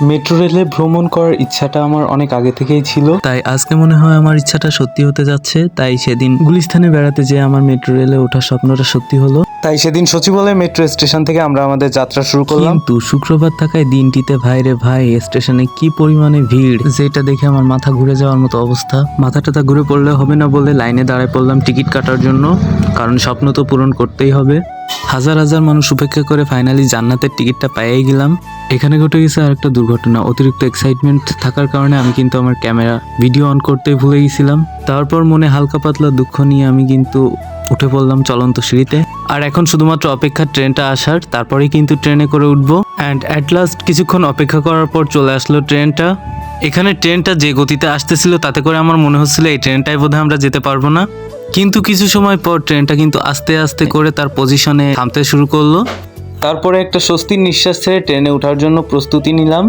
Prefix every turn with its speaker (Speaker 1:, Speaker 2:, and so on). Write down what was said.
Speaker 1: Metro রেলে ভ্রমণ করার ইচ্ছাটা আমার অনেক আগে থেকেই ছিল,
Speaker 2: তাই আজকে মনে হয় আমার ইচ্ছাটা সত্যি হতে যাচ্ছে। তাই সেদিন গুলিস্তানে বেড়াতে যেয়ে আমার মেট্রো রেলে ওঠার স্বপ্নটা সত্যি হলো।
Speaker 1: তাই সেদিন সচিবালয় মেট্রো স্টেশন থেকে আমরা আমাদের যাত্রা শুরু করলাম।
Speaker 2: কিন্তু শুক্রবার থাকায় দিনটিতে ভাই রে ভাই স্টেশনে কি পরিমাণে ভিড়, যেটা দেখে আমার মাথা ঘুরে যাওয়ার মতো অবস্থা। মাথাটা ঘুরে পড়লে হবে না বলে লাইনে দাঁড়ায় পড়লাম টিকিট কাটার জন্য, কারণ স্বপ্ন তো পূরণ করতেই হবে। হাজার হাজার মানুষ উপেক্ষা করে ফাইনালি জান্নাতের টিকিটটা পেয়েই গেলাম। এখানে ঘটে গেছে আর একটা দুর্ঘটনা। অতিরিক্ত এক্সাইটমেন্ট থাকার কারণে আমি কিন্তু আমার ক্যামেরা ভিডিও অন করতে ভুলে গেছিলাম। তারপর মনে হালকা পাতলা দুঃখ নিয়ে আমি কিন্তু উঠে পড়লাম চলন্ত সিঁড়িতে। আর এখন শুধুমাত্র অপেক্ষা ট্রেনটা আসার, তারপরেই কিন্তু ট্রেনে করে উঠবো। অ্যান্ড অ্যাট লাস্ট কিছুক্ষণ অপেক্ষা করার পর চলে আসলো ট্রেনটা। এখানে ট্রেনটা যে গতিতে আসতেছিল তাতে করে আমার মনে হচ্ছিল এই ট্রেনটাই বোধহয় আমরা যেতে পারবো না। কিন্তু কিছু সময় পর ট্রেনটা কিন্তু আস্তে আস্তে করে তার পজিশনে থামতে শুরু করলো।
Speaker 1: তারপরে একটা স্বস্তির নিঃশ্বাস ছেড়ে ট্রেনে ওঠার জন্য প্রস্তুতি নিলাম।